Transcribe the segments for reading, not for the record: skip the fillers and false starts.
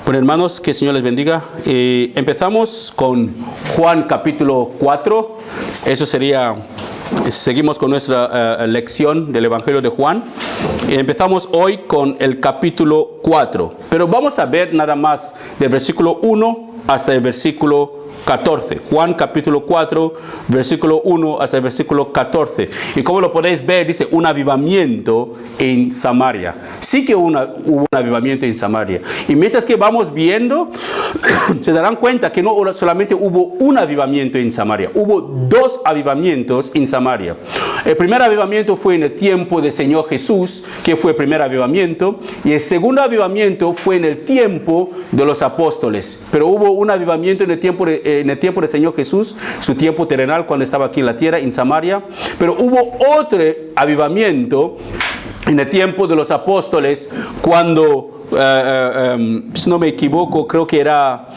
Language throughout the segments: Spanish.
Bueno, hermanos, que el Señor les bendiga. Empezamos con Juan capítulo 4. Eso sería, seguimos con nuestra lección del Evangelio de Juan. Empezamos hoy con el capítulo 4. Pero vamos a ver nada más del versículo 1 hasta el versículo 14. Juan capítulo 4, versículo 1 hasta el versículo 14. Y como lo podéis ver, dice un avivamiento en Samaria. Sí que hubo un avivamiento en Samaria. Y mientras que vamos viendo, se darán cuenta que no solamente hubo un avivamiento en Samaria, hubo dos avivamientos en Samaria. El primer avivamiento fue en el tiempo del Señor Jesús, que fue el primer avivamiento. Y el segundo avivamiento fue en el tiempo de los apóstoles. Pero hubo un avivamiento en el tiempo del Señor Jesús, su tiempo terrenal, cuando estaba aquí en la tierra, en Samaria. Pero hubo otro avivamiento en el tiempo de los apóstoles, cuando, si no me equivoco, creo que era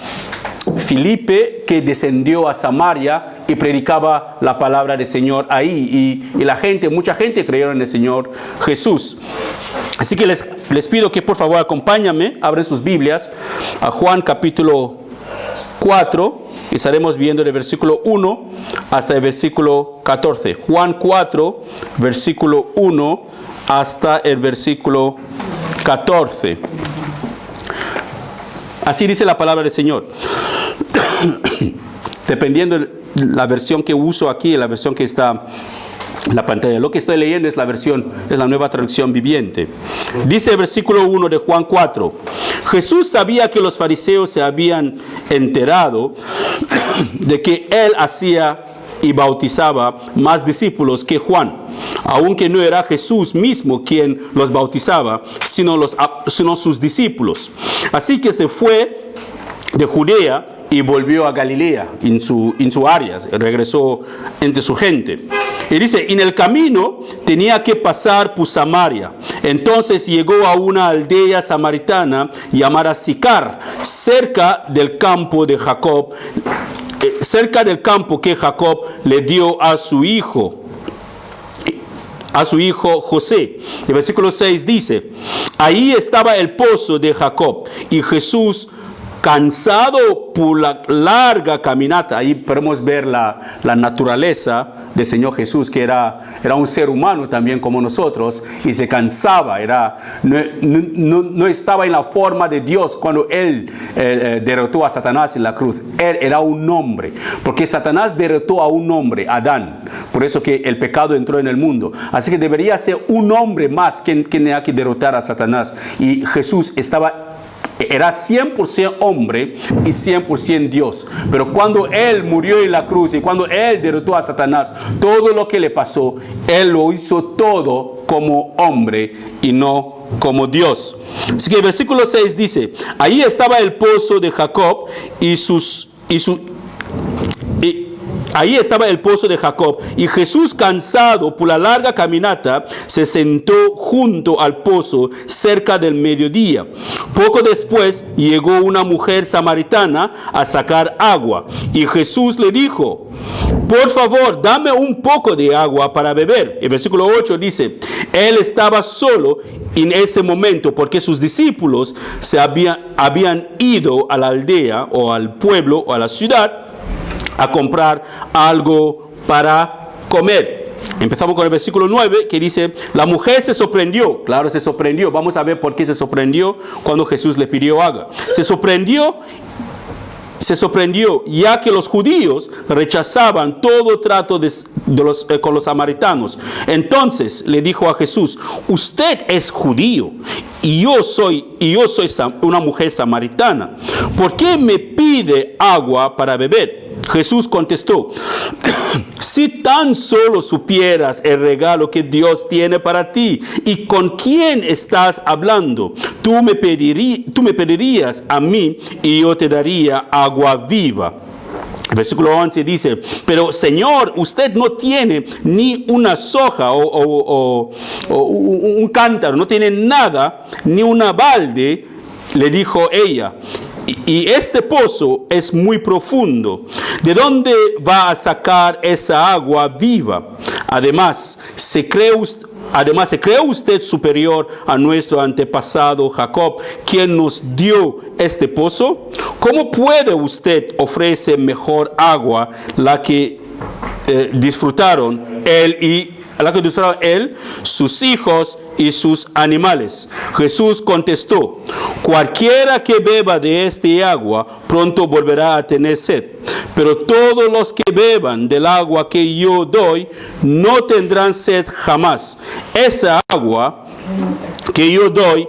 Filipe, que descendió a Samaria y predicaba la palabra del Señor ahí. Y mucha gente creyeron en el Señor Jesús. Así que les pido que por favor acompáñenme, abren sus Biblias a Juan capítulo 4. Estaremos viendo el versículo 1 hasta el versículo 14. Juan 4, versículo 1 hasta el versículo 14. Así dice la palabra del Señor. Dependiendo de la versión que uso aquí, la versión que está en la pantalla. Lo que estoy leyendo es la nueva traducción viviente. Dice el versículo 1 de Juan 4. Jesús sabía que los fariseos se habían enterado de que él hacía y bautizaba más discípulos que Juan, aunque no era Jesús mismo quien los bautizaba, sino sus discípulos. Así que se fue de Judea y volvió a Galilea, en su área, regresó entre su gente. Y dice, en el camino tenía que pasar por Samaria. Entonces llegó a una aldea samaritana llamada Sicar, cerca del campo que Jacob le dio a su hijo José. El versículo 6 dice, ahí estaba el pozo de Jacob, y Jesús, cansado por la larga caminata, ahí podemos ver la naturaleza del Señor Jesús, que era un ser humano también como nosotros, y se cansaba, no estaba en la forma de Dios cuando Él derrotó a Satanás en la cruz. Él era un hombre, porque Satanás derrotó a un hombre, Adán, por eso que el pecado entró en el mundo. Así que debería ser un hombre más quien tenía que derrotar a Satanás, y Jesús era 100% hombre y 100% Dios. Pero cuando Él murió en la cruz y cuando Él derrotó a Satanás, todo lo que le pasó, Él lo hizo todo como hombre y no como Dios. Así que el versículo 6 dice, ahí estaba el pozo de Jacob ahí estaba el pozo de Jacob, y Jesús, cansado por la larga caminata, se sentó junto al pozo cerca del mediodía. Poco después llegó una mujer samaritana a sacar agua, y Jesús le dijo, por favor, dame un poco de agua para beber. El versículo 8 dice, él estaba solo en ese momento porque sus discípulos habían ido a la aldea o al pueblo o a la ciudad a comprar algo para comer. Empezamos con el versículo 9, que dice, la mujer se sorprendió. Claro, se sorprendió. Vamos a ver por qué se sorprendió cuando Jesús le pidió agua. Se sorprendió, ya que los judíos rechazaban todo trato con los samaritanos. Entonces le dijo a Jesús, usted es judío y yo soy una mujer samaritana. ¿Por qué me pide agua para beber? Jesús contestó, si tan solo supieras el regalo que Dios tiene para ti y con quién estás hablando, tú me pedirías a mí y yo te daría agua viva. El versículo 11 dice, pero Señor, usted no tiene ni una soja o un cántaro, no tiene nada, ni una balde, le dijo ella. Y este pozo es muy profundo. ¿De dónde va a sacar esa agua viva? Además, ¿se cree Además, ¿se cree usted superior a nuestro antepasado Jacob, quien nos dio este pozo? ¿Cómo puede usted ofrecer mejor agua, la que disfrutaron él, sus hijos y sus animales? Jesús contestó: cualquiera que beba de este agua pronto volverá a tener sed, pero todos los que beban del agua que yo doy no tendrán sed jamás. Esa agua que yo doy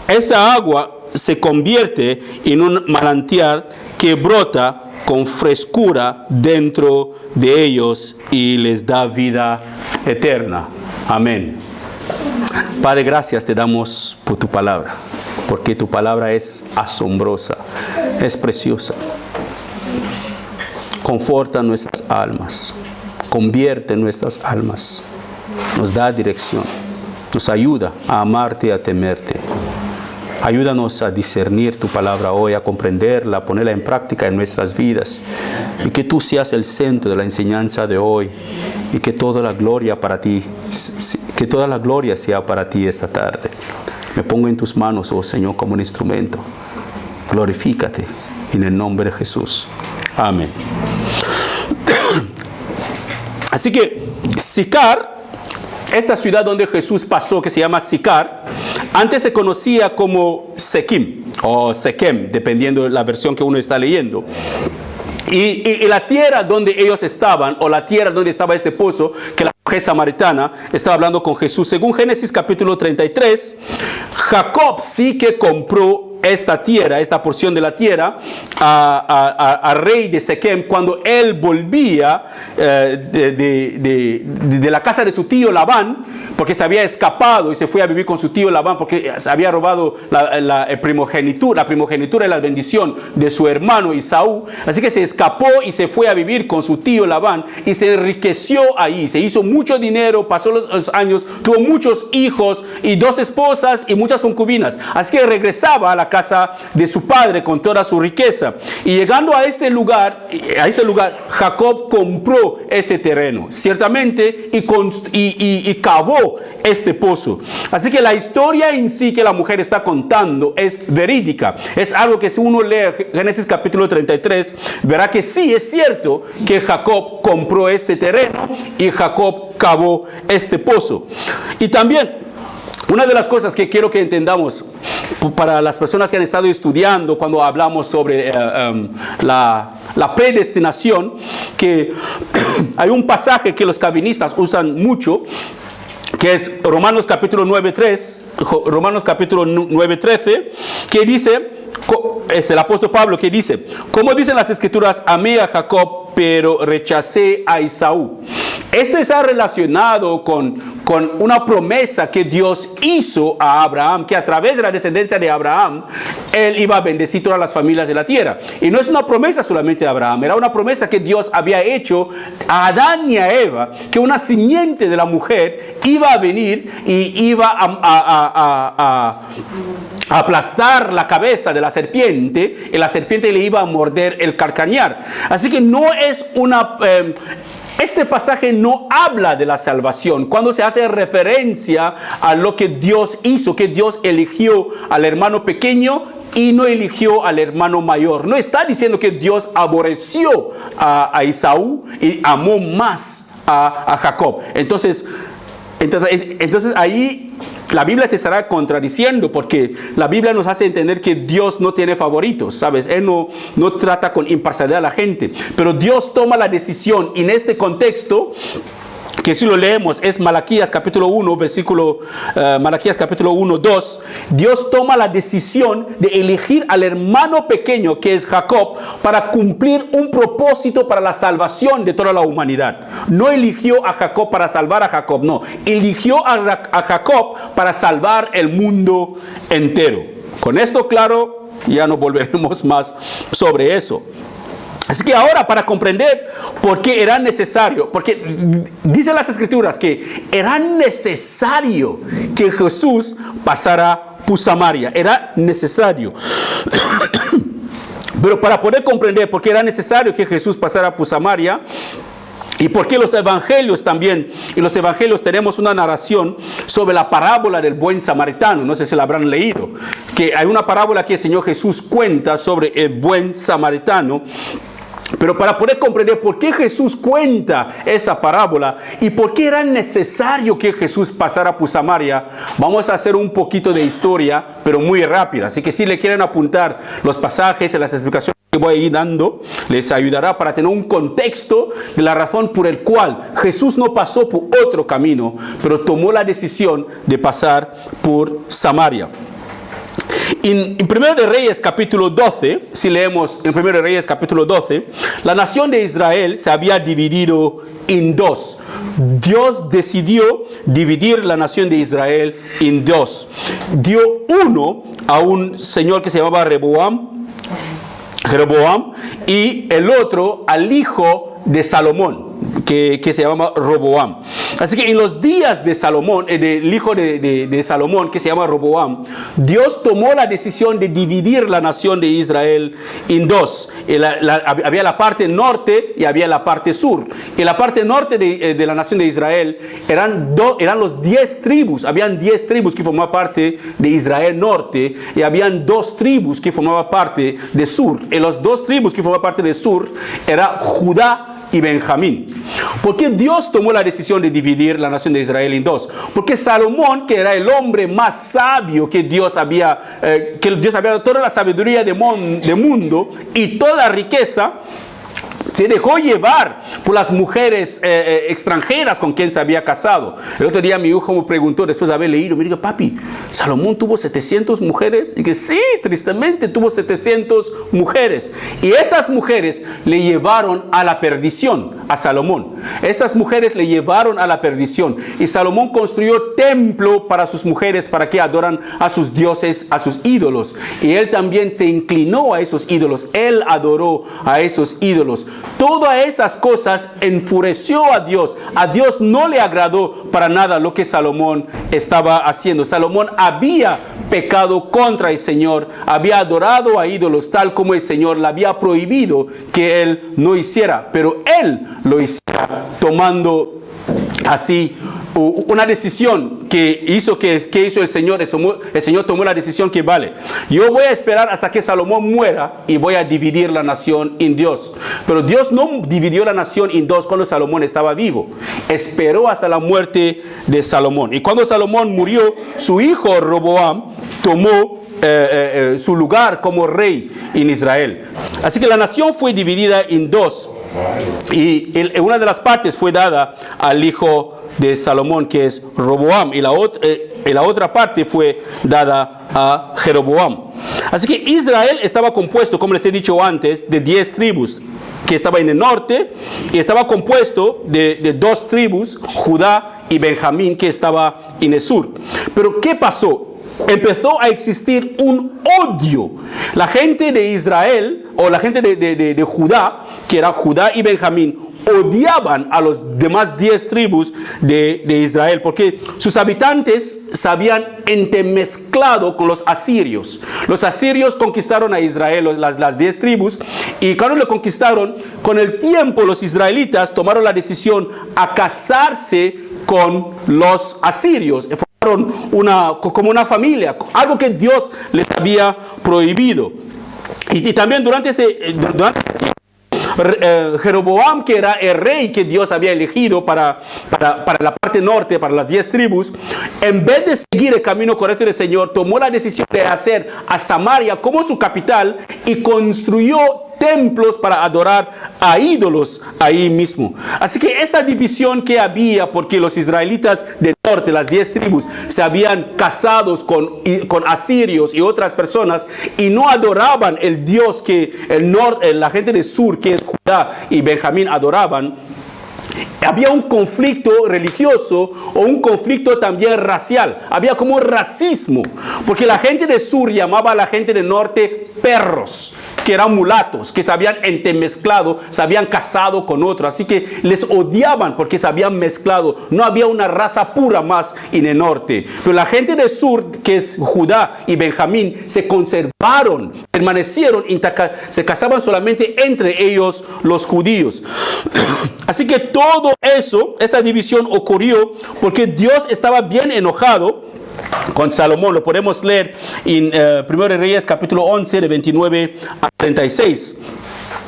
esa agua se convierte en un manantial que brota con frescura dentro de ellos y les da vida eterna. Amén. Padre, gracias te damos por tu palabra, porque tu palabra es asombrosa, es preciosa. Conforta nuestras almas, convierte nuestras almas, nos da dirección, nos ayuda a amarte y a temerte. Ayúdanos a discernir tu palabra hoy, a comprenderla, a ponerla en práctica en nuestras vidas. Y que tú seas el centro de la enseñanza de hoy. Y que toda la gloria sea para ti esta tarde. Me pongo en tus manos, oh Señor, como un instrumento. Glorifícate en el nombre de Jesús. Amén. Así que Sicar, esta ciudad donde Jesús pasó, que se llama Sicar, antes se conocía como Sequim o Sequem, dependiendo de la versión que uno está leyendo. Y la tierra donde ellos estaban, o la tierra donde estaba este pozo, que la mujer samaritana estaba hablando con Jesús, según Génesis capítulo 33, Jacob sí que compró esta tierra, esta porción de la tierra, al rey de Sequem, cuando él volvía de la casa de su tío Labán, porque se había escapado y se fue a vivir con su tío Labán, porque se había robado la primogenitura y la bendición de su hermano Esaú. Así que se escapó y se fue a vivir con su tío Labán y se enriqueció ahí, se hizo mucho dinero, pasó los años, tuvo muchos hijos y 2 esposas y muchas concubinas. Así que regresaba a la casa de su padre con toda su riqueza. Y llegando a este lugar, Jacob compró ese terreno, ciertamente, y cavó este pozo. Así que la historia en sí que la mujer está contando es verídica. Es algo que si uno lee Génesis capítulo 33, verá que sí es cierto que Jacob compró este terreno y Jacob cavó este pozo. Y también una de las cosas que quiero que entendamos para las personas que han estado estudiando cuando hablamos sobre la predestinación, que hay un pasaje que los calvinistas usan mucho, que es Romanos capítulo 9:13, que dice, es el apóstol Pablo que dice: como dicen las escrituras, amé a Jacob, pero rechacé a Esaú. Esto está relacionado con una promesa que Dios hizo a Abraham, que a través de la descendencia de Abraham, él iba a bendecir todas las familias de la tierra. Y no es una promesa solamente de Abraham, era una promesa que Dios había hecho a Adán y a Eva, que una simiente de la mujer iba a venir y iba a aplastar la cabeza de la serpiente, y la serpiente le iba a morder el calcañar. Así que no es una... este pasaje no habla de la salvación cuando se hace referencia a lo que Dios hizo, que Dios eligió al hermano pequeño y no eligió al hermano mayor. No está diciendo que Dios aborreció a Esaú y amó más a Jacob. Entonces ahí la Biblia te estará contradiciendo, porque la Biblia nos hace entender que Dios no tiene favoritos, ¿sabes? Él no trata con imparcialidad a la gente, pero Dios toma la decisión. Y en este contexto, que si lo leemos, es Malaquías capítulo 1, Malaquías capítulo 1, 2. Dios toma la decisión de elegir al hermano pequeño, que es Jacob, para cumplir un propósito para la salvación de toda la humanidad. No eligió a Jacob para salvar a Jacob, no. Eligió a Jacob para salvar el mundo entero. Con esto claro, ya no volveremos más sobre eso. Así que ahora, para comprender por qué era necesario, porque dicen las escrituras que era necesario que Jesús pasara por Samaria, era necesario. Pero para poder comprender por qué era necesario que Jesús pasara por Samaria, ¿Y por qué los evangelios también? En los evangelios tenemos una narración sobre la parábola del buen samaritano. No sé si la habrán leído. Que hay una parábola que el Señor Jesús cuenta sobre el buen samaritano. Pero para poder comprender por qué Jesús cuenta esa parábola y por qué era necesario que Jesús pasara por Samaria, vamos a hacer un poquito de historia, pero muy rápida. Así que si le quieren apuntar los pasajes y las explicaciones que voy a ir dando, les ayudará para tener un contexto de la razón por el cual Jesús no pasó por otro camino, pero tomó la decisión de pasar por Samaria. En 1 de Reyes capítulo 12, si leemos en 1 de Reyes capítulo 12, la nación de Israel se había dividido en dos. Dios decidió dividir la nación de Israel en dos. Dio uno a un señor que se llamaba Jeroboam, y el otro al hijo de Salomón, que se llama Roboam. Así que en los días de Salomón, del hijo de Salomón, que se llama Roboam, Dios tomó la decisión de dividir la nación de Israel en dos. Había la parte norte y había la parte sur. En la parte norte de la nación de Israel eran los 10 tribus. Habían 10 tribus que formaban parte de Israel norte, y habían 2 tribus que formaban parte de sur. Y los 2 tribus que formaban parte de sur era Judá y Benjamín. ¿Por qué Dios tomó la decisión de dividir la nación de Israel en dos? Porque Salomón, que era el hombre más sabio que Dios había dado toda la sabiduría del mundo y toda la riqueza, se dejó llevar por las mujeres extranjeras con quien se había casado. El otro día mi hijo me preguntó, después de haber leído, me dijo: papi, ¿Salomón tuvo 700 mujeres? Y que sí, tristemente tuvo 700 mujeres. Y esas mujeres le llevaron a la perdición a Salomón. Esas mujeres le llevaron a la perdición. Y Salomón construyó templo para sus mujeres, para que adoran a sus dioses, a sus ídolos. Y él también se inclinó a esos ídolos. Él adoró a esos ídolos. Todas esas cosas enfureció a Dios. A Dios no le agradó para nada lo que Salomón estaba haciendo. Salomón había pecado contra el Señor, había adorado a ídolos tal como el Señor le había prohibido que él no hiciera, pero él lo hiciera, tomando así una decisión que hizo el Señor. El Señor tomó la decisión que vale. Yo voy a esperar hasta que Salomón muera y voy a dividir la nación en Dios. Pero Dios no dividió la nación en dos cuando Salomón estaba vivo. Esperó hasta la muerte de Salomón. Y cuando Salomón murió, su hijo Roboam tomó su lugar como rey en Israel. Así que la nación fue dividida en dos. Y una de las partes fue dada al hijo de Salomón, que es Roboam, y la otra parte fue dada a Jeroboam. Así que Israel estaba compuesto, como les he dicho antes, de 10 tribus que estaban en el norte, y estaba compuesto de 2 tribus, Judá y Benjamín, que estaba en el sur. Pero ¿qué pasó? Empezó a existir un odio. La gente de Israel, o la gente de Judá, que era Judá y Benjamín, odiaban a los demás 10 tribus de Israel, porque sus habitantes se habían entremezclado con los asirios. Los asirios conquistaron a Israel, las 10 tribus, y cuando lo conquistaron, con el tiempo los israelitas tomaron la decisión a casarse con los asirios. Como una familia, algo que Dios les había prohibido. Y también durante ese tiempo, Jeroboam, que era el rey que Dios había elegido para la parte norte, para las 10 tribus, en vez de seguir el camino correcto del Señor, tomó la decisión de hacer a Samaria como su capital y construyó templos para adorar a ídolos ahí mismo. Así que esta división que había, porque los israelitas del norte, las 10 tribus, se habían casado con asirios y otras personas y no adoraban el Dios que la gente del sur, que es Judá y Benjamín, adoraban. Había un conflicto religioso o un conflicto también racial. Había como racismo, porque la gente del sur llamaba a la gente del norte perros, que eran mulatos, que se habían entremezclado, se habían casado con otros. Así que les odiaban porque se habían mezclado. No había una raza pura más en el norte. Pero la gente del sur, que es Judá y Benjamín, se conservaron, permanecieron, se casaban solamente entre ellos los judíos. Así que todo eso, esa división ocurrió porque Dios estaba bien enojado con Salomón. Lo podemos leer en 1 Reyes capítulo 11 de 29 a 36.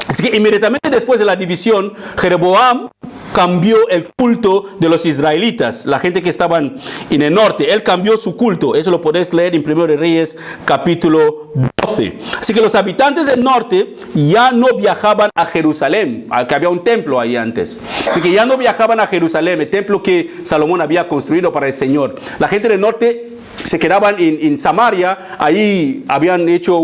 Así que inmediatamente después de la división, Jeroboam cambió el culto de los israelitas, la gente que estaban en el norte. Él cambió su culto. Eso lo podés leer en 1 Reyes capítulo 12. Así que los habitantes del norte ya no viajaban a Jerusalén, que había un templo ahí antes. Así que ya no viajaban a Jerusalén, el templo que Salomón había construido para el Señor. La gente del norte se quedaban en Samaria. Ahí habían hecho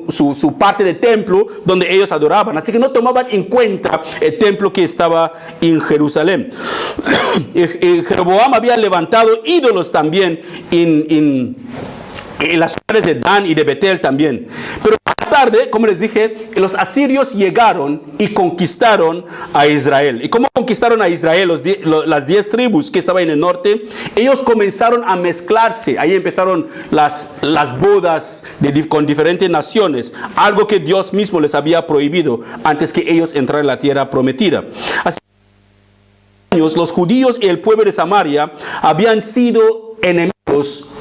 su parte de templo donde ellos adoraban. Así que no tomaban en cuenta el templo que estaba en Jerusalén. Jeroboam había levantado ídolos también en las ciudades de Dan y de Betel también. Pero más tarde, como les dije, los asirios llegaron y conquistaron a Israel. ¿Y cómo conquistaron a Israel? Las 10 tribus que estaban en el norte, ellos comenzaron a mezclarse. Ahí empezaron las bodas con diferentes naciones, algo que Dios mismo les había prohibido antes que ellos entraran en la tierra prometida. Así que los judíos y el pueblo de Samaria habían sido enemigos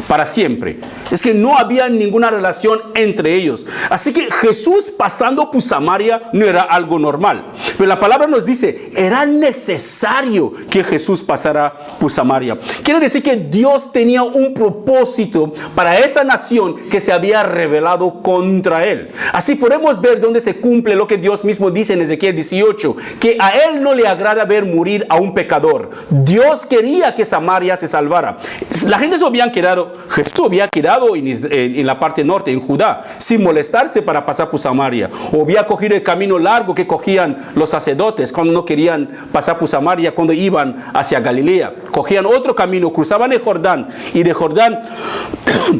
para siempre. Es que no había ninguna relación entre ellos. Así que Jesús pasando por Samaria no era algo normal. Pero la palabra nos dice, era necesario que Jesús pasara por Samaria. Quiere decir que Dios tenía un propósito para esa nación que se había rebelado contra él. Así podemos ver dónde se cumple lo que Dios mismo dice en Ezequiel 18, que a él no le agrada ver morir a un pecador. Dios quería que Samaria se salvara. La gente se había quedado, Jesús había quedado en la parte norte, en Judá, sin molestarse para pasar por Samaria. O había cogido el camino largo que cogían los sacerdotes cuando no querían pasar por Samaria, cuando iban hacia Galilea. Cogían otro camino, cruzaban el Jordán y de Jordán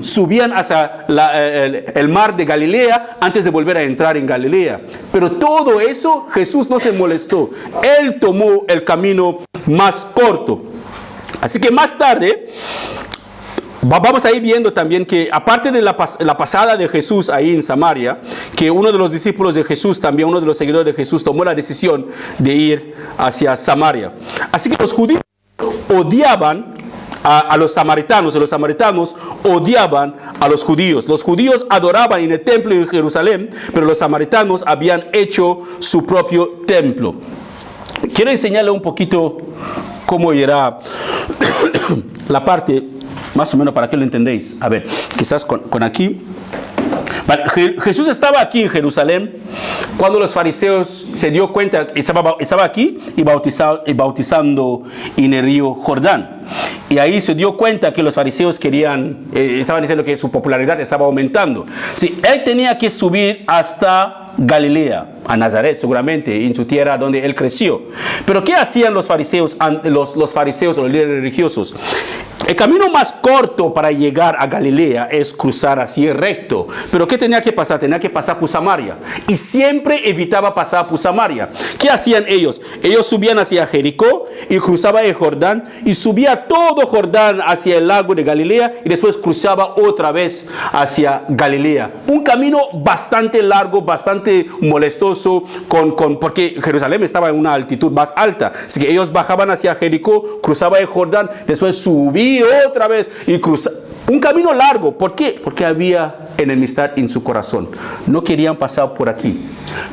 subían hacia el mar de Galilea antes de volver a entrar en Galilea. Pero todo eso Jesús no se molestó. Él tomó el camino más corto. Así que más tarde vamos a ir viendo también que aparte de la pasada de Jesús ahí en Samaria, que uno de los discípulos de Jesús, también uno de los seguidores de Jesús, tomó la decisión de ir hacia Samaria. Así que los judíos odiaban a los samaritanos, y los samaritanos odiaban a los judíos. Los judíos adoraban en el templo de Jerusalén, pero los samaritanos habían hecho su propio templo. Quiero enseñarle un poquito cómo irá la parte, más o menos para que lo entendéis. A ver, quizás con aquí. Vale, Jesús estaba aquí en Jerusalén cuando los fariseos se dio cuenta, estaba aquí y bautizando en el río Jordán. Y ahí se dio cuenta que los fariseos estaban diciendo que su popularidad estaba aumentando. Sí, él tenía que subir hasta Galilea, a Nazaret seguramente, en su tierra donde él creció. Pero ¿qué hacían los fariseos, los fariseos o los líderes religiosos? El camino más corto para llegar a Galilea es cruzar así recto. Pero ¿qué tenía que pasar? Tenía que pasar por Samaria. Y siempre evitaba pasar por Samaria. ¿Qué hacían ellos? Ellos subían hacia Jericó y cruzaba el Jordán y subía todo Jordán hacia el lago de Galilea y después cruzaba otra vez hacia Galilea. Un camino bastante largo, bastante molestoso, porque Jerusalén estaba en una altitud más alta. Así que ellos bajaban hacia Jericó, cruzaban el Jordán, después subían otra vez y cruzaban. Un camino largo. ¿Por qué? Porque había enemistad en su corazón. No querían pasar por aquí.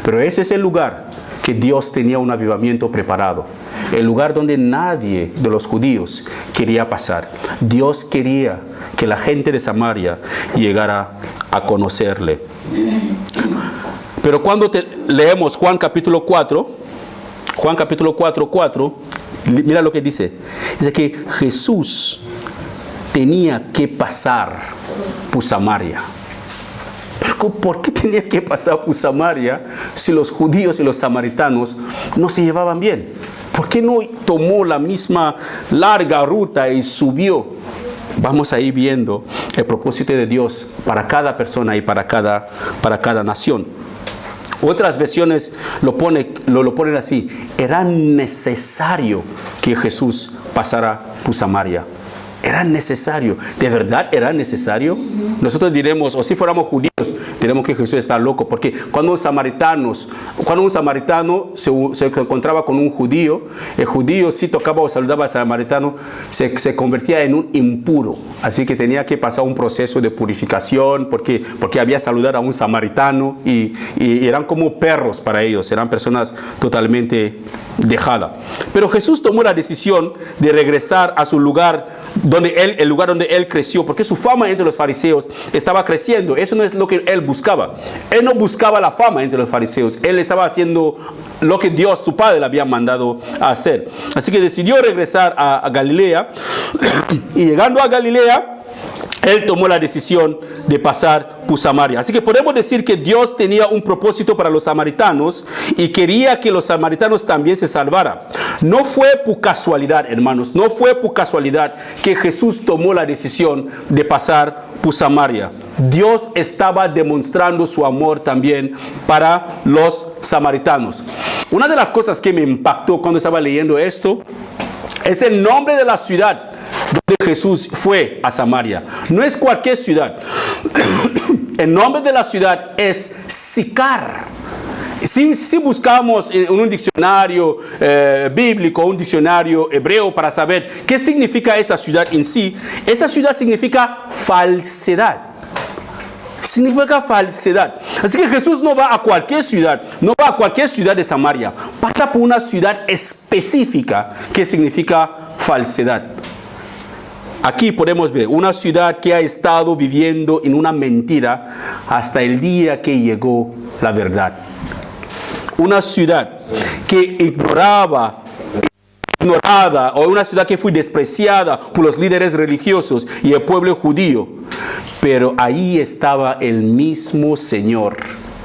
Pero ese es el lugar que Dios tenía un avivamiento preparado. El lugar donde nadie de los judíos quería pasar. Dios quería que la gente de Samaria llegara a conocerle. Pero cuando leemos Juan capítulo 4, mira lo que dice. Dice que Jesús tenía que pasar por Samaria. Pero ¿por qué tenía que pasar por Samaria si los judíos y los samaritanos no se llevaban bien? ¿Por qué no tomó la misma larga ruta y subió vamos a ir viendo el propósito de Dios para cada persona y para cada nación. Otras versiones lo ponen así: era necesario que Jesús pasara por Samaria. Era necesario. ¿De verdad era necesario? Nosotros diremos, o si fuéramos judíos, diremos que Jesús está loco. Porque cuando un samaritano se encontraba con un judío, el judío si tocaba o saludaba al samaritano, se convertía en un impuro. Así que tenía que pasar un proceso de purificación porque había saludado a un samaritano y eran como perros para ellos. Eran personas totalmente dejadas. Pero Jesús tomó la decisión de regresar a su lugar, el lugar donde él creció, porque su fama entre los fariseos estaba creciendo. Eso no es lo que él buscaba. Él no buscaba la fama entre los fariseos. Él estaba haciendo lo que Dios, su Padre, le había mandado a hacer. Así que decidió regresar a Galilea. Y llegando a Galilea, él tomó la decisión de pasar por Samaria. Así que podemos decir que Dios tenía un propósito para los samaritanos y quería que los samaritanos también se salvaran. No fue por casualidad, hermanos, no fue por casualidad que Jesús tomó la decisión de pasar por Samaria. Dios estaba demostrando su amor también para los samaritanos. Una de las cosas que me impactó cuando estaba leyendo esto es el nombre de la ciudad donde Jesús fue a Samaria. No es cualquier ciudad. El nombre de la ciudad es Sicar. Si buscamos en un diccionario bíblico, un diccionario hebreo para saber qué significa esa ciudad en sí, esa ciudad significa falsedad. Significa falsedad. Así que Jesús no va a cualquier ciudad, no va a cualquier ciudad de Samaria. Pasa por una ciudad específica que significa falsedad. Aquí podemos ver una ciudad que ha estado viviendo en una mentira hasta el día que llegó la verdad. Una ciudad que ignorada, o una ciudad que fue despreciada por los líderes religiosos y el pueblo judío. Pero ahí estaba el mismo Señor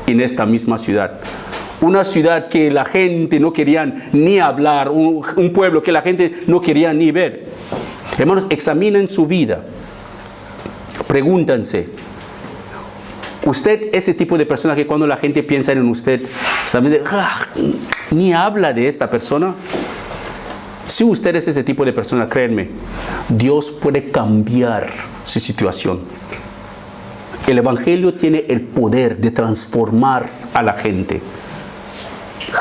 en esta misma ciudad. Una ciudad que la gente no quería ni hablar, un pueblo que la gente no quería ni ver. Hermanos, examinen su vida. Pregúntense, ¿usted es ese tipo de persona que cuando la gente piensa en usted, ni habla de esta persona? Si usted es ese tipo de persona, créanme, Dios puede cambiar su situación. El Evangelio tiene el poder de transformar a la gente.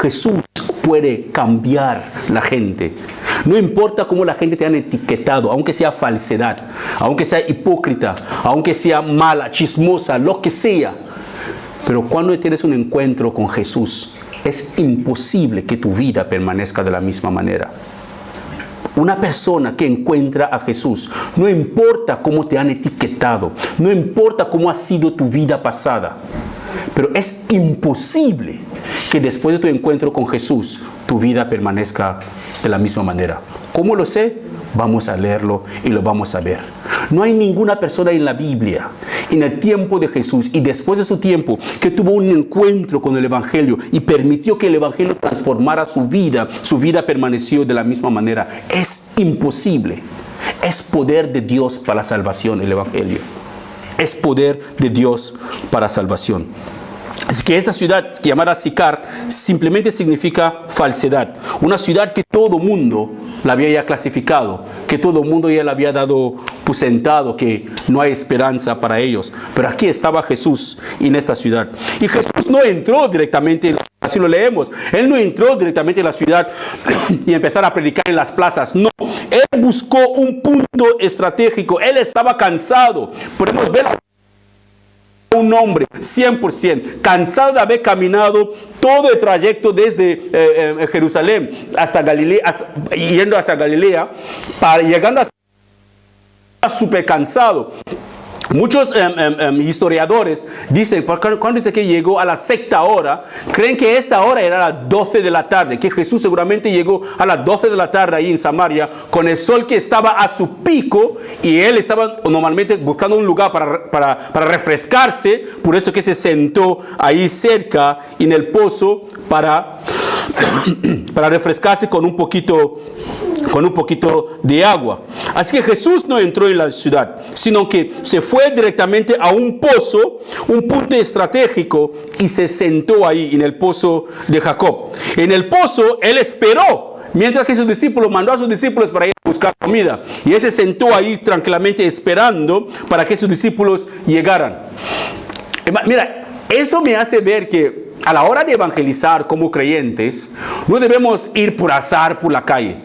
Jesús puede cambiar la gente. No importa cómo la gente te han etiquetado, aunque sea falsedad, aunque sea hipócrita, aunque sea mala, chismosa, lo que sea. Pero cuando tienes un encuentro con Jesús, es imposible que tu vida permanezca de la misma manera. Una persona que encuentra a Jesús, no importa cómo te han etiquetado, no importa cómo ha sido tu vida pasada, pero es imposible que después de tu encuentro con Jesús, tu vida permanezca de la misma manera. ¿Cómo lo sé? Vamos a leerlo y lo vamos a ver. No hay ninguna persona en la Biblia, en el tiempo de Jesús y después de su tiempo, que tuvo un encuentro con el Evangelio y permitió que el Evangelio transformara su vida permaneció de la misma manera. Es imposible. Es poder de Dios para la salvación, el Evangelio. Es poder de Dios para salvación. Así que esa ciudad llamada Sicar simplemente significa falsedad. Una ciudad que todo mundo la había ya clasificado, que todo mundo ya la había dado por sentado, que no hay esperanza para ellos. Pero aquí estaba Jesús en esta ciudad. Y Jesús no entró directamente, así lo leemos, Él no entró directamente en la ciudad y empezó a predicar en las plazas. No, Él buscó un punto estratégico. Él estaba cansado. Podemos ver un hombre 100% cansado de haber caminado todo el trayecto desde Jerusalén hasta Galilea, yendo hasta Galilea, llegando a súper cansado. Muchos historiadores dicen, cuando dice que llegó a la sexta hora, creen que esta hora era a las 12 de la tarde, que Jesús seguramente llegó a las 12 de la tarde ahí en Samaria, con el sol que estaba a su pico, y él estaba normalmente buscando un lugar para refrescarse, por eso que se sentó ahí cerca en el pozo para refrescarse con un poquito con un poquito de agua. Así que Jesús no entró en la ciudad, sino que se fue directamente a un pozo, un punto estratégico, y se sentó ahí en el pozo de Jacob. En el pozo él esperó, mientras que sus discípulos mandó a sus discípulos para ir a buscar comida. Y él se sentó ahí tranquilamente esperando para que sus discípulos llegaran. Mira, eso me hace ver que a la hora de evangelizar como creyentes, no debemos ir por azar por la calle.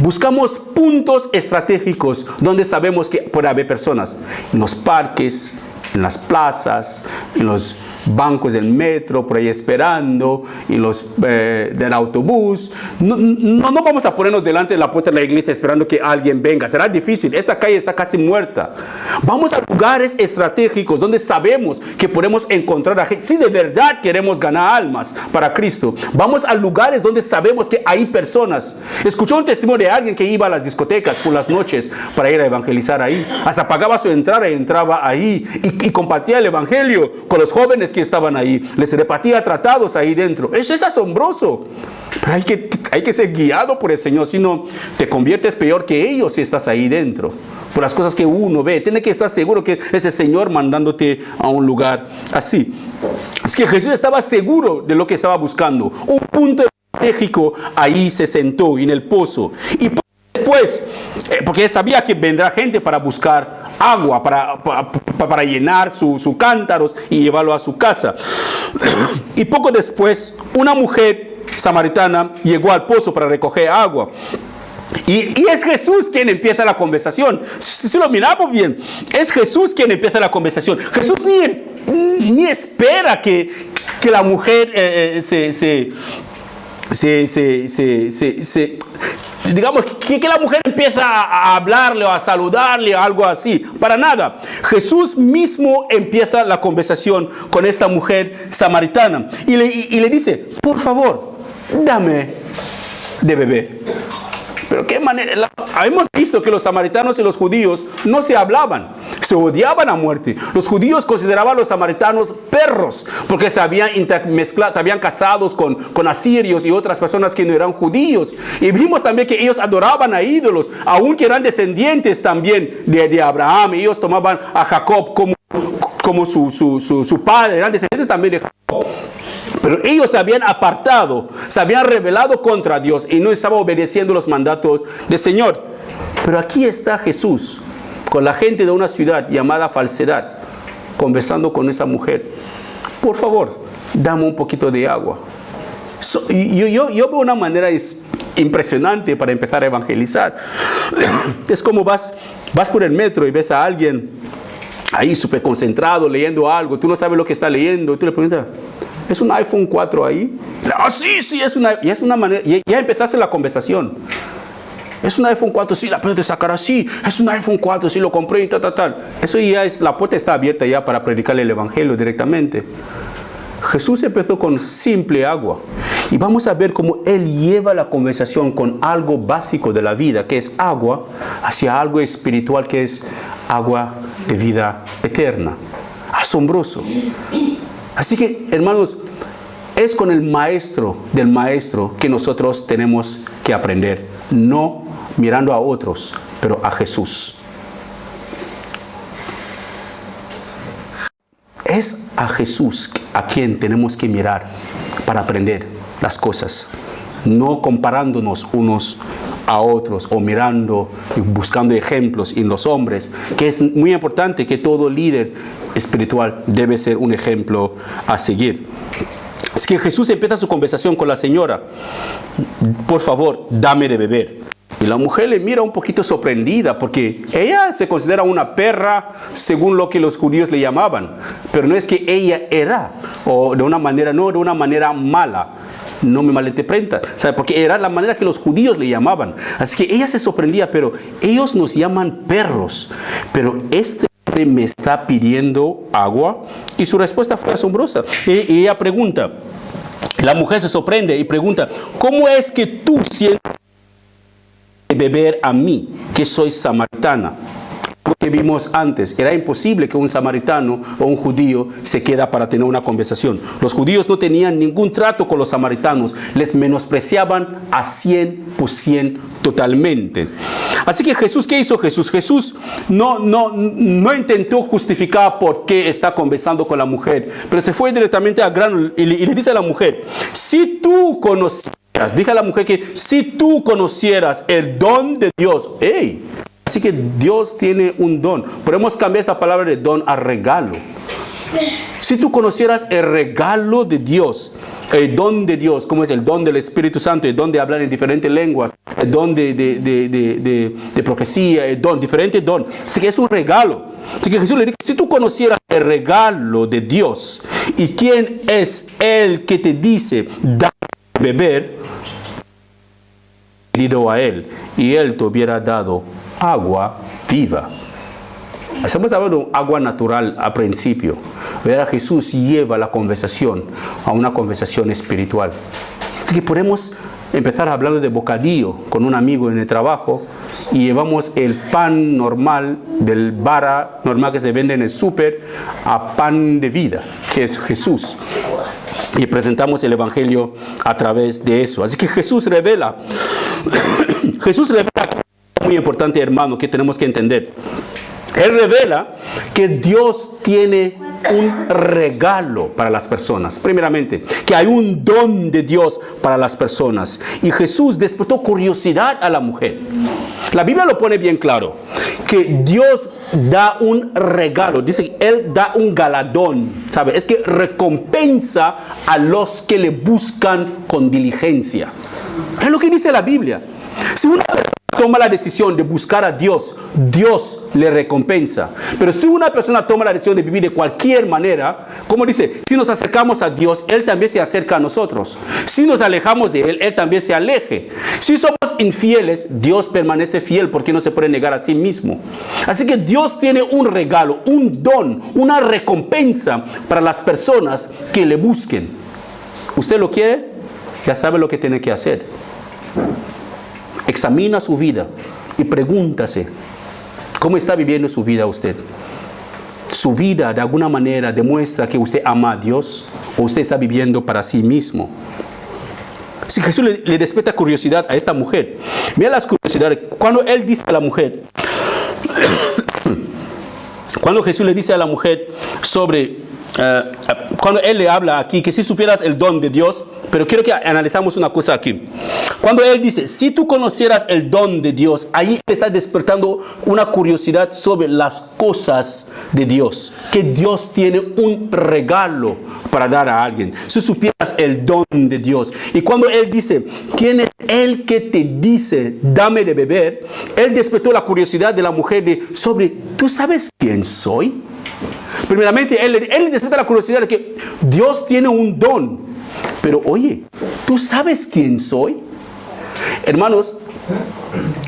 Buscamos puntos estratégicos donde sabemos que puede haber personas. En los parques, en las plazas, en los bancos del metro, por ahí esperando, en los del autobús. No vamos a ponernos delante de la puerta de la iglesia esperando que alguien venga. Será difícil. Esta calle está casi muerta. Vamos a lugares estratégicos donde sabemos que podemos encontrar a gente. Si de verdad queremos ganar almas para Cristo, vamos a lugares donde sabemos que hay personas. Escuché un testimonio de alguien que iba a las discotecas por las noches para ir a evangelizar ahí. Hasta pagaba su entrada y entraba ahí y compartía el evangelio con los jóvenes que estaban ahí. Les repartía tratados ahí dentro. Eso es asombroso. Pero hay que ser guiado por el Señor, si no te conviertes peor que ellos si estás ahí dentro. Por las cosas que uno ve. Tienes que estar seguro que es el Señor mandándote a un lugar así. Es que Jesús estaba seguro de lo que estaba buscando. Un punto estratégico, ahí se sentó en el pozo. Y después, porque él sabía que vendrá gente para buscar agua, para llenar sus cántaros y llevarlo a su casa. Y poco después, una mujer samaritana llegó al pozo para recoger agua. Y es Jesús quien empieza la conversación. Si lo miramos bien, es Jesús quien empieza la conversación. Jesús ni espera que la mujer digamos que la mujer empieza a hablarle o a saludarle o algo así. Para nada. Jesús mismo empieza la conversación con esta mujer samaritana y le dice: por favor, dame de beber. Pero qué manera. Hemos visto que los samaritanos y los judíos no se hablaban, se odiaban a muerte. Los judíos consideraban a los samaritanos perros porque se habían intermezclado, habían casados con asirios y otras personas que no eran judíos. Y vimos también que ellos adoraban a ídolos, aunque eran descendientes también de Abraham. Ellos tomaban a Jacob como su padre, eran descendientes también de Jacob. Pero ellos se habían apartado, se habían rebelado contra Dios y no estaban obedeciendo los mandatos del Señor. Pero aquí está Jesús con la gente de una ciudad llamada Falsedad, conversando con esa mujer. Por favor, dame un poquito de agua. Yo veo una manera impresionante para empezar a evangelizar. Es como vas por el metro y ves a alguien ahí súper concentrado leyendo algo. Tú no sabes lo que está leyendo y tú le preguntas: ¿es un iPhone 4 ahí? Ah, sí, es una manera. Ya empezaste la conversación. Es un iPhone 4, sí, la puedes sacar así. Es un iPhone 4, sí, lo compré y tal. Eso ya es, la puerta está abierta ya para predicarle el evangelio directamente. Jesús empezó con simple agua. Y vamos a ver cómo Él lleva la conversación con algo básico de la vida, que es agua, hacia algo espiritual, que es agua de vida eterna. Asombroso. Así que, hermanos, es con el maestro del maestro que nosotros tenemos que aprender. No mirando a otros, pero a Jesús. Es a Jesús a quien tenemos que mirar para aprender las cosas. No comparándonos unos a otros o mirando y buscando ejemplos en los hombres, que es muy importante que todo líder espiritual debe ser un ejemplo a seguir. Es que Jesús empieza su conversación con la señora: por favor, dame de beber. Y la mujer le mira un poquito sorprendida porque ella se considera una perra según lo que los judíos le llamaban. Pero no es que ella era, o de una manera mala. No me malinterpreta, ¿sabe? Porque era la manera que los judíos le llamaban. Así que ella se sorprendía, pero ellos nos llaman perros. Pero este hombre me está pidiendo agua. Y su respuesta fue asombrosa. Y ella pregunta, la mujer se sorprende y pregunta: ¿cómo es que tú sientes de beber a mí, que soy samaritana? que vimos antes. Era imposible que un samaritano o un judío se queda para tener una conversación. Los judíos no tenían ningún trato con los samaritanos. Les menospreciaban a 100% totalmente. Así que Jesús, ¿qué hizo Jesús? Jesús no intentó justificar por qué está conversando con la mujer, pero se fue directamente al grano y le dice a la mujer, si tú conocieras, dije a la mujer que si tú conocieras el don de Dios, ¡hey! Así que Dios tiene un don. Podemos cambiar esta palabra de don a regalo. Si tú conocieras el regalo de Dios, el don de Dios, como es el don del Espíritu Santo, el don de hablar en diferentes lenguas, el don de profecía, el don, diferente don. Así que es un regalo. Así que Jesús le dice, si tú conocieras el regalo de Dios y quién es el que te dice, da de beber, pedido a él y él te hubiera dado agua viva. Estamos hablando de agua natural al principio. Ahora Jesús lleva la conversación a una conversación espiritual. Así que podemos empezar hablando de bocadillo con un amigo en el trabajo y llevamos el pan normal del vara normal que se vende en el súper a pan de vida, que es Jesús. Y presentamos el Evangelio a través de eso. Así que Jesús revela muy importante, hermano, que tenemos que entender. Él revela que Dios tiene un regalo para las personas. Primeramente, que hay un don de Dios para las personas. Y Jesús despertó curiosidad a la mujer. La Biblia lo pone bien claro, que Dios da un regalo. Dice que Él da un galardón, ¿sabe? Es que recompensa a los que le buscan con diligencia. Es lo que dice la Biblia. Si una persona toma la decisión de buscar a Dios, Dios le recompensa. Pero si una persona toma la decisión de vivir de cualquier manera, como dice, si nos acercamos a Dios, Él también se acerca a nosotros. Si nos alejamos de Él, Él también se aleje. Si somos infieles, Dios permanece fiel porque no se puede negar a sí mismo. Así que Dios tiene un regalo, un don, una recompensa para las personas que le busquen. ¿Usted lo quiere? Ya sabe lo que tiene que hacer. Examina su vida y pregúntase, ¿cómo está viviendo su vida usted? ¿Su vida de alguna manera demuestra que usted ama a Dios o usted está viviendo para sí mismo? Si Jesús le despierta curiosidad a esta mujer, mira las curiosidades. Cuando Él dice a la mujer, cuando Jesús le dice a la mujer sobre... cuando Él le habla aquí, que si supieras el don de Dios, pero quiero que analicemos una cosa aquí. Cuando Él dice, si tú conocieras el don de Dios, ahí Él está despertando una curiosidad sobre las cosas de Dios, que Dios tiene un regalo para dar a alguien. Si supieras el don de Dios. Y cuando Él dice, ¿quién es el que te dice, dame de beber? Él despertó la curiosidad de la mujer sobre, ¿tú sabes quién soy? Primeramente, él le despierta la curiosidad de que Dios tiene un don. Pero oye, ¿tú sabes quién soy? Hermanos,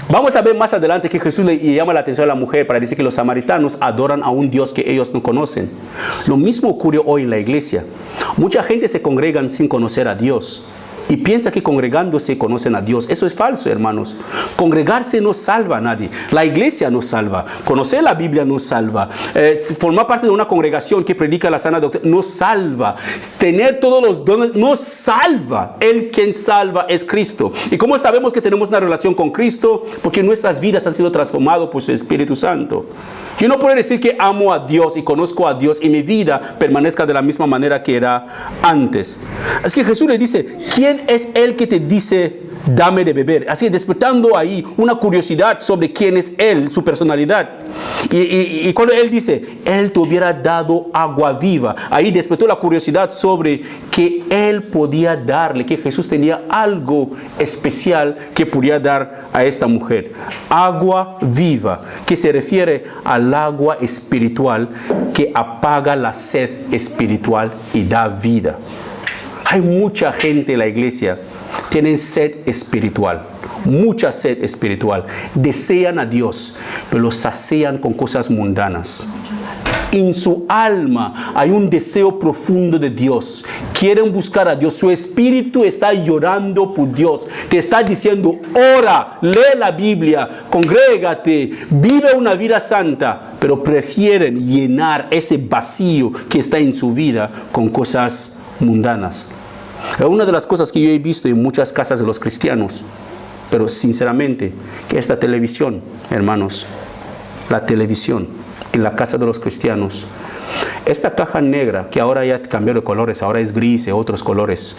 vamos a ver más adelante que Jesús le llama la atención a la mujer para decir que los samaritanos adoran a un Dios que ellos no conocen. Lo mismo ocurrió hoy en la iglesia. Mucha gente se congrega sin conocer a Dios. Y piensa que congregándose conocen a Dios. Eso es falso, hermanos. Congregarse no salva a nadie. La iglesia no salva. Conocer la Biblia no salva. Formar parte de una congregación que predica la sana doctrina no salva. Tener todos los dones no salva. El quien salva es Cristo. ¿Y cómo sabemos que tenemos una relación con Cristo? Porque nuestras vidas han sido transformadas por su Espíritu Santo. Yo no puedo decir que amo a Dios y conozco a Dios y mi vida permanezca de la misma manera que era antes. Así que Jesús le dice, ¿quién es el que te dice, dame de beber? Así despertando ahí una curiosidad sobre quién es Él, su personalidad. Y cuando Él dice, Él te hubiera dado agua viva, ahí despertó la curiosidad sobre que Él podía darle, que Jesús tenía algo especial que podía dar a esta mujer. Agua viva, que se refiere al agua espiritual que apaga la sed espiritual y da vida. Hay mucha gente en la iglesia, tienen sed espiritual, mucha sed espiritual. Desean a Dios, pero lo sacian con cosas mundanas. En su alma hay un deseo profundo de Dios. Quieren buscar a Dios. Su espíritu está llorando por Dios. Te está diciendo, ora, lee la Biblia, congrégate, vive una vida santa. Pero prefieren llenar ese vacío que está en su vida con cosas mundanas. Es una de las cosas que yo he visto en muchas casas de los cristianos. Pero sinceramente, que esta televisión, hermanos, la televisión en la casa de los cristianos, esta caja negra que ahora ya cambió de colores, ahora es gris y otros colores,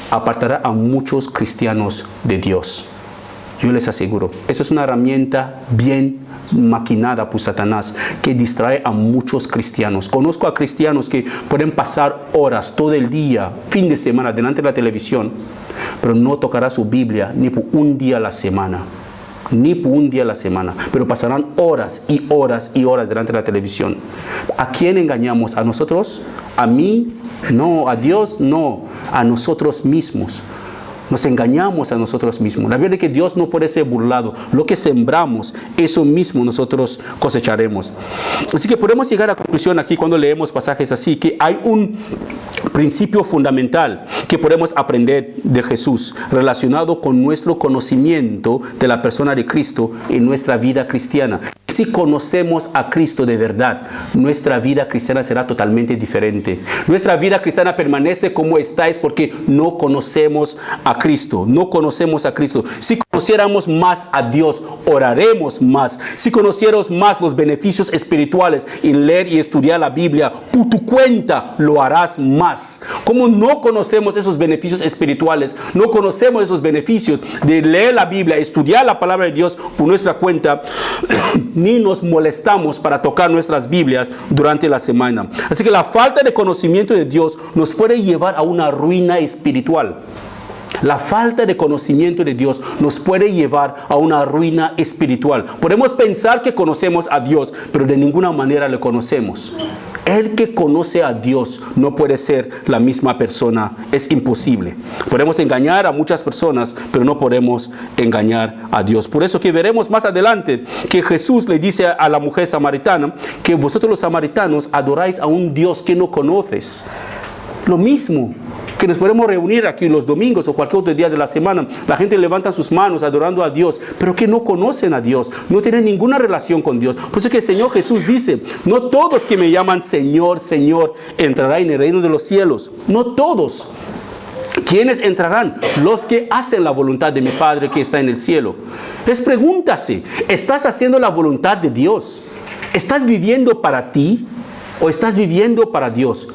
apartará a muchos cristianos de Dios. Yo les aseguro, eso es una herramienta bien maquinada por Satanás que distrae a muchos cristianos. Conozco a cristianos que pueden pasar horas todo el día, fin de semana, delante de la televisión, pero no tocará su Biblia ni por un día a la semana. Ni por un día a la semana, pero pasarán horas y horas y horas delante de la televisión. ¿A quién engañamos? ¿A nosotros? ¿A mí? No. ¿A Dios? No. A nosotros mismos. Nos engañamos a nosotros mismos. La verdad es que Dios no puede ser burlado. Lo que sembramos, eso mismo nosotros cosecharemos. Así que podemos llegar a la conclusión aquí cuando leemos pasajes así, que hay un principio fundamental que podemos aprender de Jesús relacionado con nuestro conocimiento de la persona de Cristo en nuestra vida cristiana. Si conocemos a Cristo de verdad, nuestra vida cristiana será totalmente diferente. Nuestra vida cristiana permanece como está es porque no conocemos a Cristo. No conocemos a Cristo. Si conociéramos más a Dios, oraremos más. Si conociéramos más los beneficios espirituales en leer y estudiar la Biblia, por tu cuenta lo harás más. Como no conocemos esos beneficios espirituales, no conocemos esos beneficios de leer la Biblia, estudiar la palabra de Dios por nuestra cuenta, ni nos molestamos para tocar nuestras Biblias durante la semana. Así que la falta de conocimiento de Dios nos puede llevar a una ruina espiritual. La falta de conocimiento de Dios nos puede llevar a una ruina espiritual. Podemos pensar que conocemos a Dios, pero de ninguna manera le conocemos. El que conoce a Dios no puede ser la misma persona. Es imposible. Podemos engañar a muchas personas, pero no podemos engañar a Dios. Por eso que veremos más adelante que Jesús le dice a la mujer samaritana que vosotros los samaritanos adoráis a un Dios que no conoces. Lo mismo que nos podemos reunir aquí los domingos o cualquier otro día de la semana. La gente levanta sus manos adorando a Dios, pero que no conocen a Dios, no tienen ninguna relación con Dios. Por eso que el Señor Jesús dice, no todos que me llaman Señor, Señor, entrarán en el reino de los cielos. No todos. ¿Quiénes entrarán? Los que hacen la voluntad de mi Padre que está en el cielo. Pregúntase, ¿estás haciendo la voluntad de Dios? ¿Estás viviendo para ti? ¿O estás viviendo para Dios?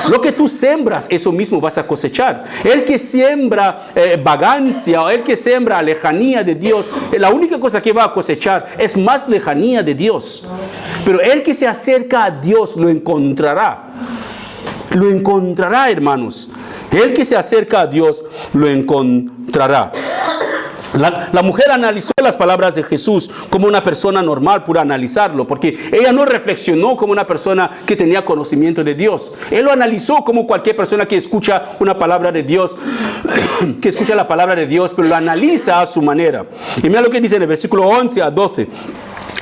Lo que tú sembras, eso mismo vas a cosechar. El que siembra vagancia o el que siembra lejanía de Dios, la única cosa que va a cosechar es más lejanía de Dios. Pero el que se acerca a Dios lo encontrará. Lo encontrará, hermanos. El que se acerca a Dios lo encontrará. La mujer analizó las palabras de Jesús como una persona normal, por analizarlo, porque ella no reflexionó como una persona que tenía conocimiento de Dios. Él lo analizó como cualquier persona que escucha una palabra de Dios, que escucha la palabra de Dios, pero lo analiza a su manera. Y mira lo que dice en el versículo 11 a 12.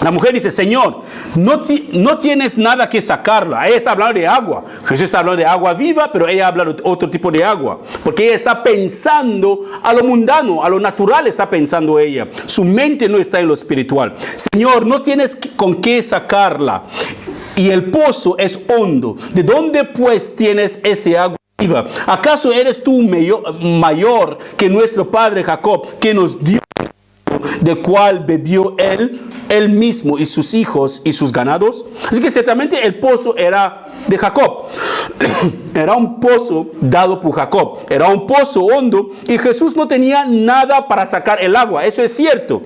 La mujer dice, Señor, no tienes nada que sacarla. Ella está hablando de agua. Jesús está hablando de agua viva, pero ella habla de otro tipo de agua. Porque ella está pensando a lo mundano, a lo natural está pensando ella. Su mente no está en lo espiritual. Señor, no tienes con qué sacarla. Y el pozo es hondo. ¿De dónde pues tienes ese agua viva? ¿Acaso eres tú mayor que nuestro padre Jacob, que nos dio, de cual bebió él mismo y sus hijos y sus ganados? Así que ciertamente el pozo era de Jacob. Era un pozo dado por Jacob. Era un pozo hondo y Jesús no tenía nada para sacar el agua. Eso es cierto.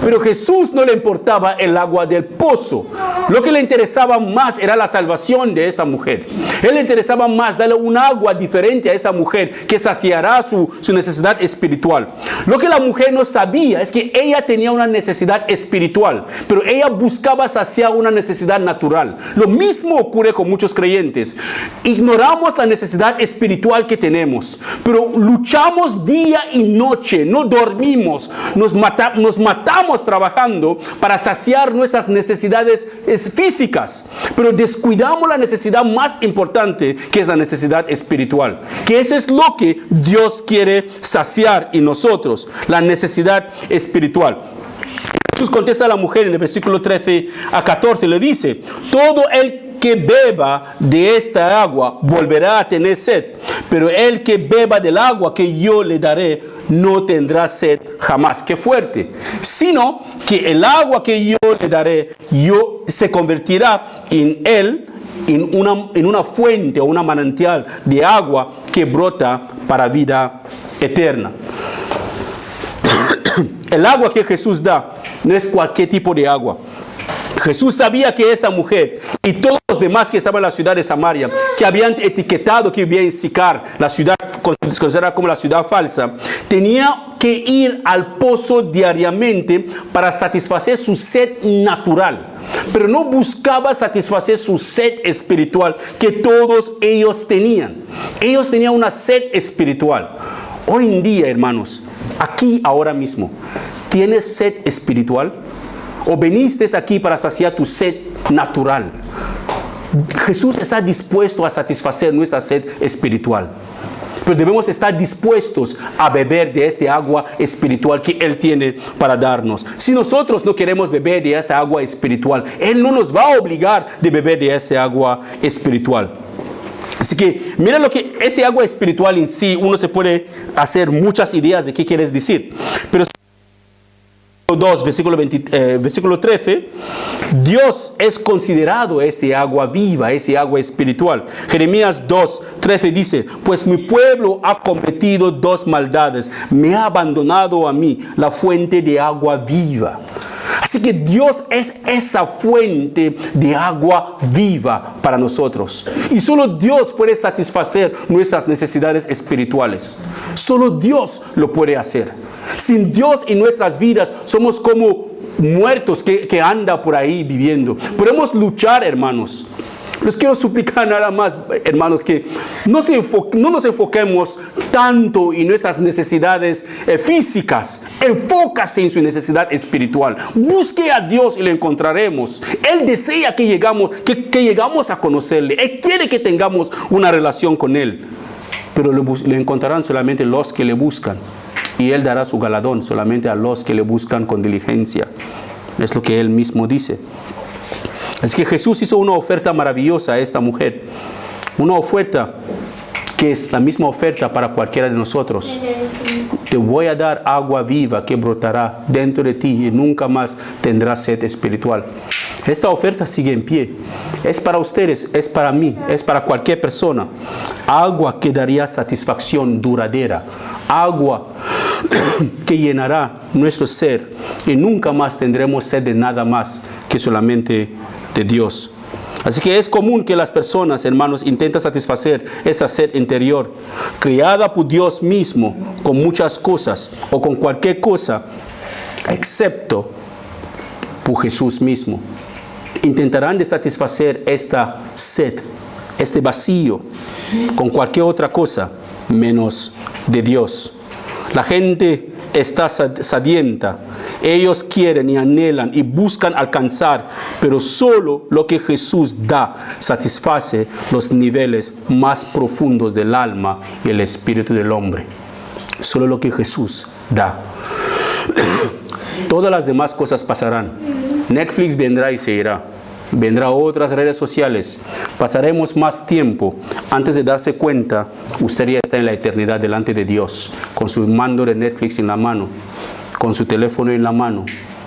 Pero a Jesús no le importaba el agua del pozo. Lo que le interesaba más era la salvación de esa mujer. Él le interesaba más darle un agua diferente a esa mujer que saciará su necesidad espiritual. Lo que la mujer no sabía es que ella tenía una necesidad espiritual, pero ella buscaba saciar una necesidad natural. Lo mismo ocurre con muchos creyentes. Ignoramos la necesidad espiritual que tenemos, pero luchamos día y noche, no dormimos, nos matamos trabajando para saciar nuestras necesidades físicas, pero descuidamos la necesidad más importante, que es la necesidad espiritual. Que eso es lo que Dios quiere saciar en nosotros, la necesidad espiritual. Jesús contesta a la mujer en el versículo 13 a 14, le dice: todo el que beba de esta agua volverá a tener sed, pero el que beba del agua que yo le daré no tendrá sed jamás. ¡Qué fuerte! Sino que el agua que yo le daré se convertirá en él en una fuente o una manantial de agua que brota para vida eterna. El agua que Jesús da no es cualquier tipo de agua. Jesús sabía que esa mujer y todos los demás que estaban en la ciudad de Samaria, que habían etiquetado que vivía en Sicar, la ciudad considerada como la ciudad falsa, tenía que ir al pozo diariamente para satisfacer su sed natural. Pero no buscaba satisfacer su sed espiritual que todos ellos tenían. Ellos tenían una sed espiritual. Hoy en día, hermanos, aquí, ahora mismo, ¿tienes sed espiritual? ¿O viniste aquí para saciar tu sed natural? Jesús está dispuesto a satisfacer nuestra sed espiritual. Pero debemos estar dispuestos a beber de este agua espiritual que Él tiene para darnos. Si nosotros no queremos beber de esa agua espiritual, Él no nos va a obligar de beber de esa agua espiritual. Así que mira lo que ese agua espiritual en sí, uno se puede hacer muchas ideas de qué quieres decir. Pero 2, versículo 13, Dios es considerado ese agua viva, ese agua espiritual. Jeremías 2, 13 dice: pues mi pueblo ha cometido dos maldades, me ha abandonado a mí, la fuente de agua viva. Así que Dios es esa fuente de agua viva para nosotros. Y solo Dios puede satisfacer nuestras necesidades espirituales. Solo Dios lo puede hacer. Sin Dios en nuestras vidas somos como muertos que andan por ahí viviendo. Podemos luchar, hermanos. Les quiero suplicar nada más, hermanos, que no nos enfoquemos tanto en nuestras necesidades físicas. Enfócase en su necesidad espiritual. Busque a Dios y lo encontraremos. Él desea que llegamos a conocerle. Él quiere que tengamos una relación con Él. Pero lo encontrarán solamente los que le buscan. Y Él dará su galardón solamente a los que le buscan con diligencia. Es lo que Él mismo dice. Así que Jesús hizo una oferta maravillosa a esta mujer. Una oferta que es la misma oferta para cualquiera de nosotros. Te voy a dar agua viva que brotará dentro de ti y nunca más tendrás sed espiritual. Esta oferta sigue en pie. Es para ustedes, es para mí, es para cualquier persona. Agua que daría satisfacción duradera. Agua que llenará nuestro ser y nunca más tendremos sed de nada más que solamente de Dios. Así que es común que las personas, hermanos, intenten satisfacer esa sed interior, creada por Dios mismo, con muchas cosas o con cualquier cosa, excepto por Jesús mismo. Intentarán de satisfacer esta sed, este vacío, con cualquier otra cosa, menos de Dios. La gente está sedienta. Ellos quieren y anhelan y buscan alcanzar, pero solo lo que Jesús da satisface los niveles más profundos del alma y el espíritu del hombre. Solo lo que Jesús da. Todas las demás cosas pasarán. Netflix vendrá y se irá. Vendrá otras redes sociales. Pasaremos más tiempo. Antes de darse cuenta, usted ya está en la eternidad delante de Dios, con su mando de Netflix en la mano, con su teléfono en la mano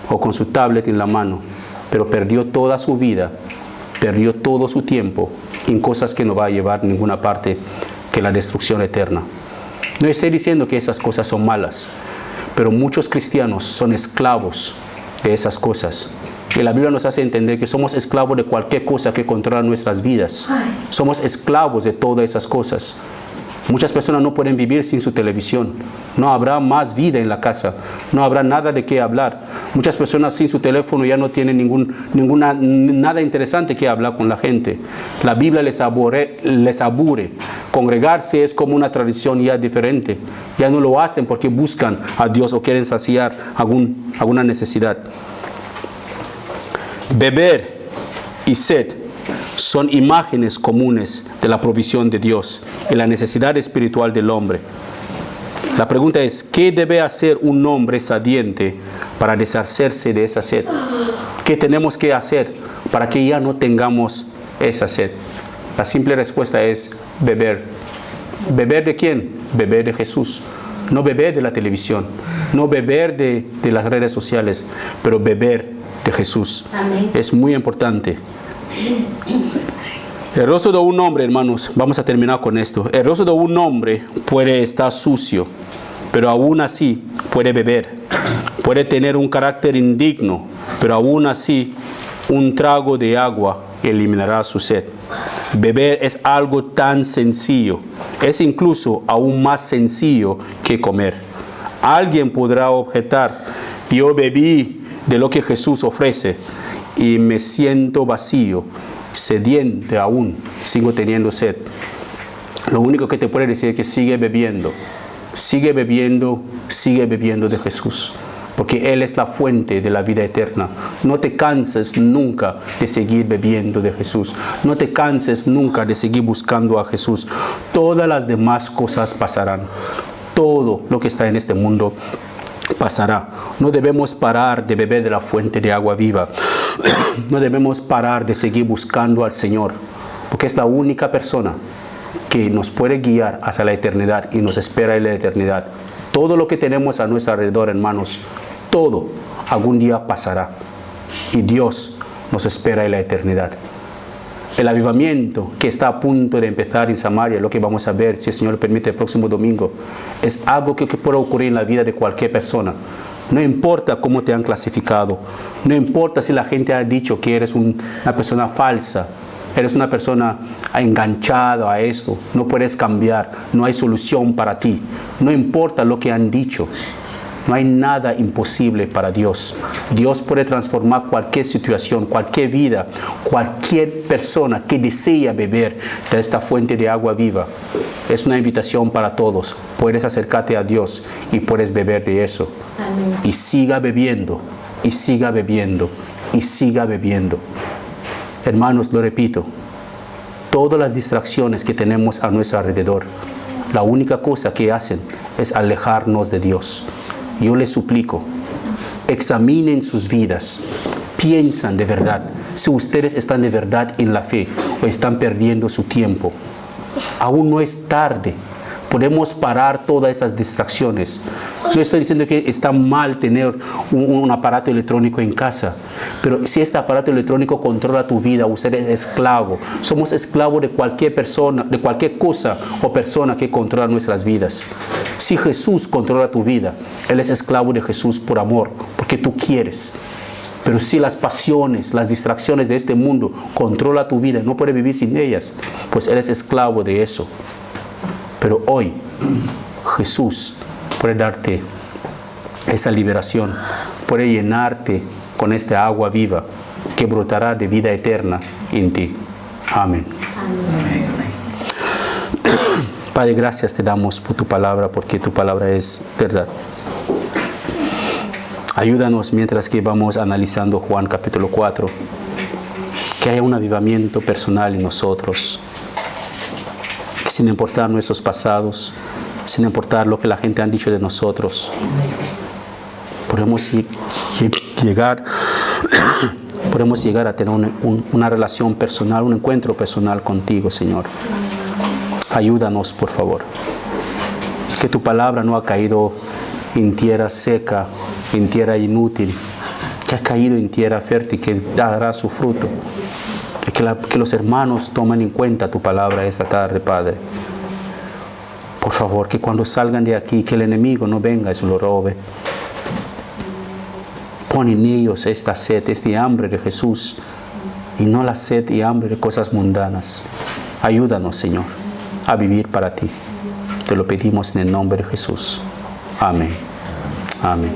o con su tablet en la mano. Pero perdió toda su vida, perdió todo su tiempo en cosas que no va a llevar a ninguna parte que la destrucción eterna. No estoy diciendo que esas cosas son malas, pero muchos cristianos son esclavos de esas cosas. Y la Biblia nos hace entender que somos esclavos de cualquier cosa que controla nuestras vidas. Somos esclavos de todas esas cosas. Muchas personas no pueden vivir sin su televisión. No habrá más vida en la casa. No habrá nada de qué hablar. Muchas personas sin su teléfono ya no tienen nada interesante que hablar con la gente. La Biblia les aburre. Congregarse es como una tradición ya diferente. Ya no lo hacen porque buscan a Dios o quieren saciar alguna necesidad. Beber y sed son imágenes comunes de la provisión de Dios y la necesidad espiritual del hombre. La pregunta es, ¿qué debe hacer un hombre sediente para deshacerse de esa sed? ¿Qué tenemos que hacer para que ya no tengamos esa sed? La simple respuesta es beber. ¿Beber de quién? Beber de Jesús. No beber de la televisión, no beber de las redes sociales, pero beber de Jesús. Amén. Es muy importante. El rostro de un hombre, hermanos, vamos a terminar con esto. El rostro de un hombre puede estar sucio, pero aún así puede beber. Puede tener un carácter indigno, pero aún así un trago de agua eliminará su sed. Beber es algo tan sencillo, es incluso aún más sencillo que comer. Alguien podrá objetar, yo bebí de lo que Jesús ofrece y me siento vacío, sediente aún, sigo teniendo sed. Lo único que te puede decir es que sigue bebiendo de Jesús. Porque Él es la fuente de la vida eterna. No te canses nunca de seguir bebiendo de Jesús. No te canses nunca de seguir buscando a Jesús. Todas las demás cosas pasarán. Todo lo que está en este mundo pasará. No debemos parar de beber de la fuente de agua viva. No debemos parar de seguir buscando al Señor. Porque es la única persona que nos puede guiar hacia la eternidad y nos espera en la eternidad. Todo lo que tenemos a nuestro alrededor, hermanos, todo algún día pasará. Y Dios nos espera en la eternidad. El avivamiento que está a punto de empezar en Samaria, lo que vamos a ver, si el Señor lo permite, el próximo domingo, es algo que puede ocurrir en la vida de cualquier persona. No importa cómo te han clasificado. No importa si la gente ha dicho que eres una persona falsa. Eres una persona enganchada a esto, no puedes cambiar, no hay solución para ti. No importa lo que han dicho, no hay nada imposible para Dios. Dios puede transformar cualquier situación, cualquier vida, cualquier persona que desea beber de esta fuente de agua viva. Es una invitación para todos. Puedes acercarte a Dios y puedes beber de eso. Amén. Y siga bebiendo, y siga bebiendo, y siga bebiendo. Hermanos, lo repito, todas las distracciones que tenemos a nuestro alrededor, la única cosa que hacen es alejarnos de Dios. Yo les suplico, examinen sus vidas, piensan de verdad, si ustedes están de verdad en la fe o están perdiendo su tiempo. Aún no es tarde. Podemos parar todas esas distracciones. No estoy diciendo que está mal tener un aparato electrónico en casa, pero si este aparato electrónico controla tu vida, usted es esclavo. Somos esclavos de cualquier persona, de cualquier cosa o persona que controla nuestras vidas. Si Jesús controla tu vida, Él es esclavo de Jesús por amor, porque tú quieres. Pero si las pasiones, las distracciones de este mundo controlan tu vida, no puedes vivir sin ellas, pues eres esclavo de eso. Pero hoy Jesús puede darte esa liberación, puede llenarte con esta agua viva que brotará de vida eterna en ti. Amén. Amén. Padre, gracias te damos por tu palabra, porque tu palabra es verdad. Ayúdanos mientras que vamos analizando Juan capítulo 4, que haya un avivamiento personal en nosotros. Sin importar nuestros pasados, sin importar lo que la gente ha dicho de nosotros, podemos llegar a tener una relación personal, un encuentro personal contigo, Señor. Ayúdanos, por favor. Que tu palabra no ha caído en tierra seca, en tierra inútil, que ha caído en tierra fértil, que dará su fruto. Que los hermanos tomen en cuenta tu palabra esta tarde, Padre. Por favor, que cuando salgan de aquí, que el enemigo no venga y se lo robe. Pon en ellos esta sed, este hambre de Jesús, y no la sed y hambre de cosas mundanas. Ayúdanos, Señor, a vivir para ti. Te lo pedimos en el nombre de Jesús. Amén. Amén.